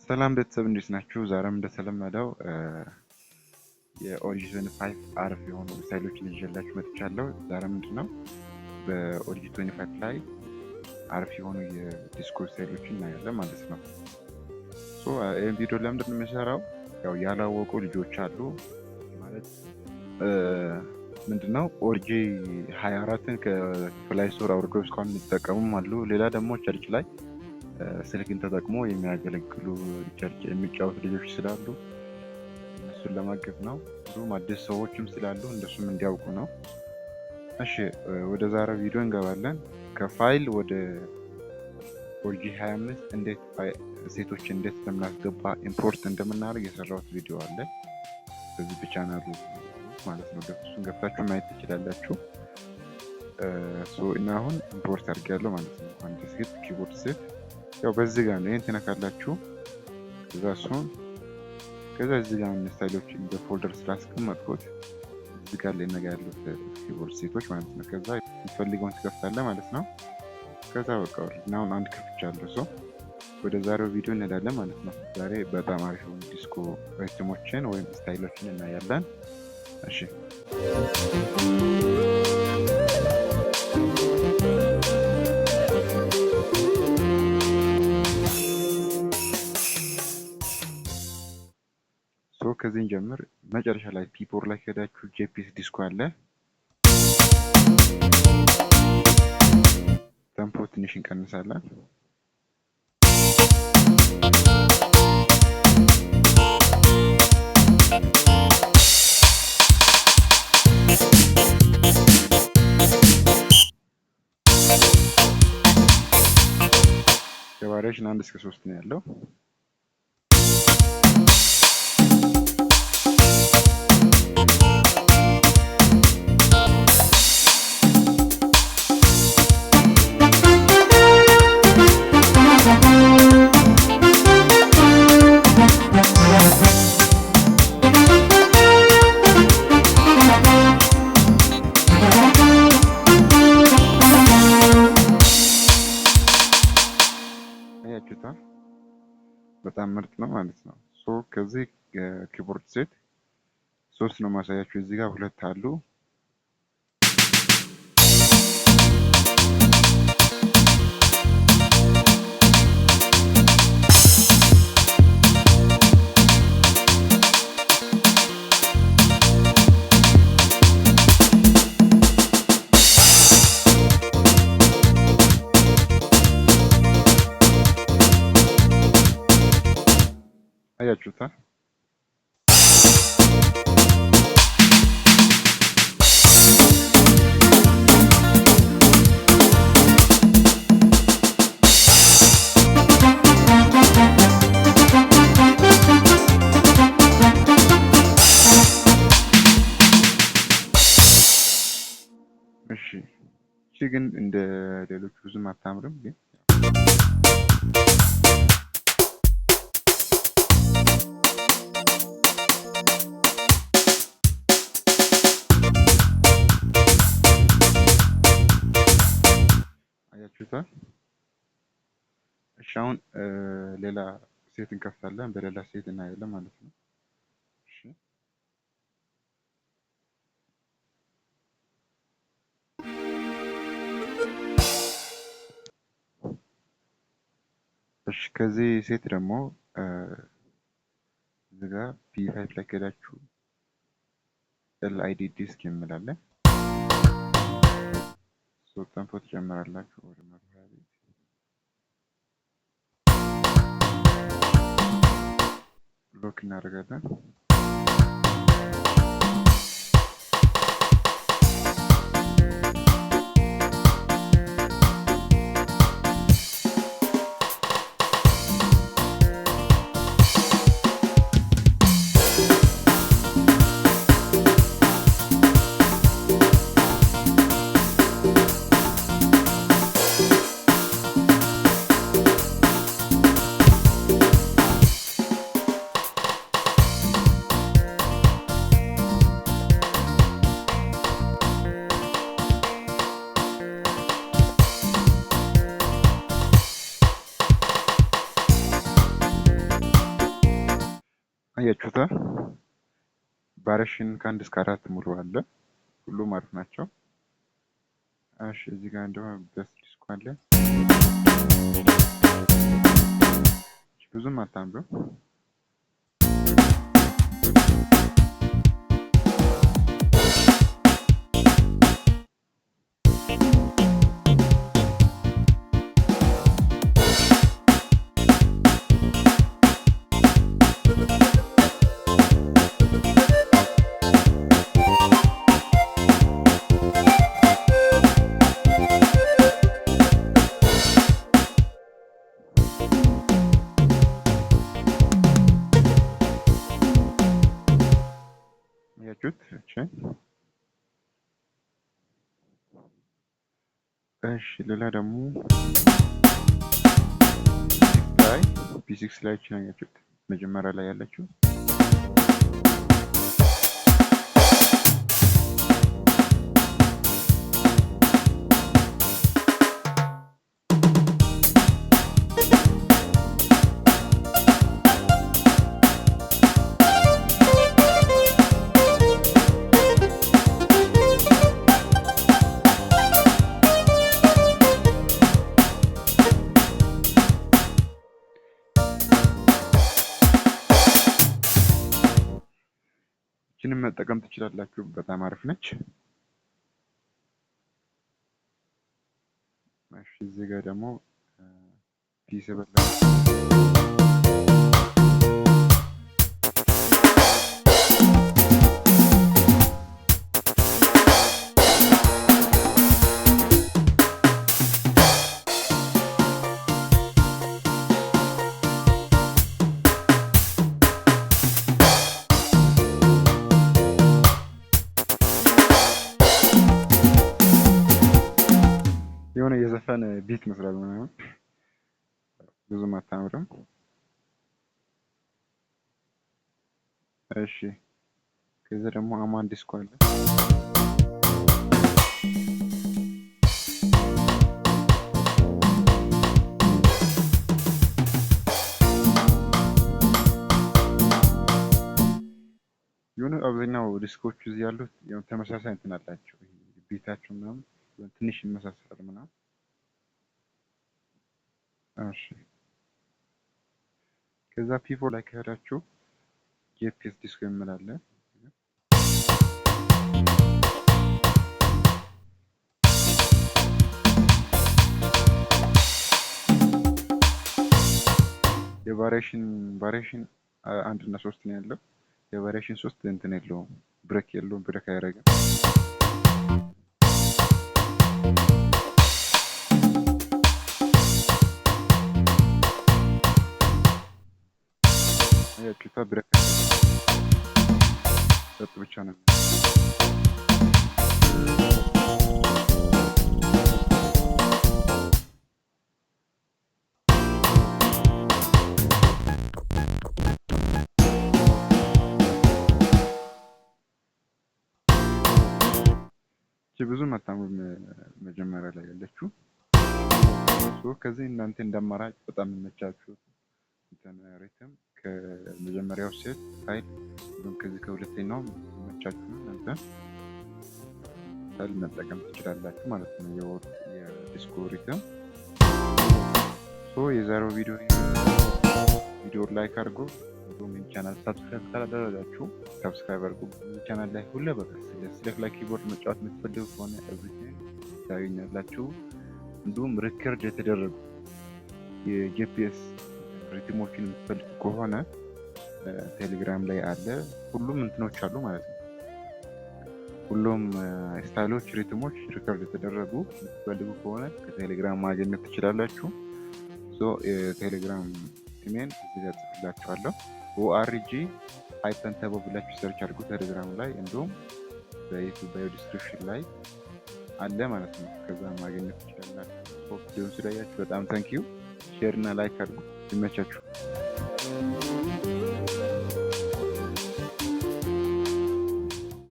ሰላም ቤተሰብ እንዴት ናችሁ? ዛሬም እንደተለመደው የኦሪጂን 5 አሪፍ የሆኑ ስታይሎችን ይዤላችሁ መጥቻለሁ። ዛሬ ምንድነው በኦሪጂን 25 ላይ አሪፍ የሆኑ የዲስኮ ስታይሎችን እናያለን ማለት ነው። ይህን ቪዲዮ ለምንድን ነው የምሰራው? ያው ያላወቁ ልጆች አሉ ማለት ምንድነው ኦሪጂ 24ን ከፕላይ ስቶር አውርደው እስካሁን የሚጠቀሙም አሉ። ሌላ ደግሞ ቸርች ላይ ስልክን ተጠቅሞ የሚያገለግሉ ቸርች የሚጫወቱ ልጆች ስላሉ እነሱን ለማገዝ ነው። ብዙም አዲስ ሰዎችም ስላሉ እንደሱም እንዲያውቁ ነው። እሺ ወደ ዛሬው ቪዲዮ እንገባለን። ከፋይል ወደ ኦሪጂ 25 እንዴት ሴቶች እንዴት እንደምናስገባ ኢምፖርት እንደምናደርግ የሰራሁት ቪዲዮ አለ በዚህ በቻናሉ ማለት ነው። እሱን ገብታችሁ ማየት ትችላላችሁ። እና አሁን ኢምፖርት አድርጌያለሁ ማለት ነው። አንድ ሴት ኪቦርድ ሴት ያው በዚህ ጋር ነው። ይሄን ትነካላችሁ። ከዛ እዚህ ጋር ስታይሎችን በፎልደር ስላስቀመጥኩት እዚህ ጋር ላይ ነገ ያሉት ኪቦርድ ሴቶች ማለት ነው። ከዛ የምትፈልገውን ትከፍታለህ ማለት ነው። ከዛ በቃ አሁን አንድ ከፍቻለሁ። ወደ ዛሬው ቪዲዮ እንሄዳለን ማለት ነው። ዛሬ በጣም አሪፍ የሆኑ ዲስኮ ሪትሞችን ወይም ስታይሎችን እናያለን። እሺ ከዚህ ጀምር መጨረሻ ላይ ፒፖር ላይ ከሄዳችሁ ጄፒኤስ ዲስኮ አለ። ቴምፖ ትንሽ እንቀንሳለን። የቫሪዬሽን 1 እስከ 3 ነው ያለው። በጣም ምርጥ ነው ማለት ነው። ከዚህ ኪቦርድ ሴት 3 ነው ማሳያችሁ። እዚህ ጋር 2 አሉ። አያችሁታ? እሺ ግን እንደ ሌሎች ብዙም አታምርም ግን አያችሁታ? እሺ አሁን ሌላ ሴት እንከፍታለን። በሌላ ሴት እናያለን ማለት ነው። እሺ ከዚህ ሴት ደግሞ እዚህ ጋር ፒ5 ላይ ከሄዳችሁ ኤልአይዲ ዲስክ የሚላለን ቴምፖ ትጨምራላችሁ ወደ 120 ሎክ እናደርጋለን። አያችሁታ? ቫሪዬሽን ከ1 እስከ 4 ሙሉ አለ። ሁሉም አሪፍ ናቸው። እሺ እዚህ ጋር እንደውም ቤስት ዲስኮ አለ። ብዙም አታምርም። ያችሁት እሺ ሌላ ደግሞ ላይ ፒ6 ላይ ያችሁት መጀመሪያ ላይ ያለችው ይህንን መጠቀም ትችላላችሁ። በጣም አሪፍ ነች። እሺ እዚህ ጋር ደግሞ ፒ7 ላይ የሆነ የዘፈን ቢት መስራት ምናምን ብዙም አታምርም። እሺ ከዛ ደግሞ አማን ዲስኮ አለ። የሆነ አብዛኛው ዲስኮች እዚህ ያሉት ተመሳሳይ እንትን አላቸው። ቢታቸው ምናምን ትንሽ ይመሳሰላል ምናምን። እሺ ከዛ ፒ4 ላይ ከሄዳችሁ ጂፒኤስ ዲስኮ ይምላል። የቫሪዬሽን 1 እና 3 ነው ያለው። የቫሪዬሽን 3 እንትን የለውም፣ ብሬክ የለውም፣ ብሬክ አያደርግም። ያችሁታ ብሬክ ሰጥ ብቻ ነው። ብዙም አታምርም መጀመሪያ ላይ ያለችው። ከዚህ እናንተ እንደአማራጭ በጣም የሚመቻችሁ ሪትም ከመጀመሪያው ሴት ፋይል ወይም ከዚህ ከሁለተኛው የሚመቻችሁ እናንተ ፋይል መጠቀም ትችላላችሁ ማለት ነው። የዲስኮ ሪትም የዛሬው ቪዲዮ ላይክ አድርጎ እንዲሁም ቻናል ሰብስክራይብ ካላደረጋችሁ ሰብስክራይብ አድርጉ። ቻናል ላይ ሁሌ በቃ ስለ ኪቦርድ መጫወት የምትፈልጉ ከሆነ ኤቭሪቲንግ ታገኛላችሁ። እንዲሁም ሪከርድ የተደረጉ የጂፒኤስ ሪትሞችን የምትፈልጉ ከሆነ ቴሌግራም ላይ አለ። ሁሉም እንትኖች አሉ ማለት ነው። ሁሉም ስታይሎች፣ ሪትሞች ሪከርድ የተደረጉ የምትፈልጉ ከሆነ ከቴሌግራም ማግኘት ትችላላችሁ። የቴሌግራም ኢሜል እዚህ ጋር ጽፍላችኋለሁ። ORG ሃይፐንተቦ ብላችሁ ሰርች አድርጉ ቴሌግራም ላይ፣ እንዲሁም በዩቲዩብ ባዮ ዲስክሪፕሽን ላይ አለ ማለት ነው። ከዛ ማግኘት ትችላላችሁ። ቪዲዮውን ስላያችሁ በጣም ታንኪዩ። ሼር እና ላይክ አድርጉ። ይመቻችሁ።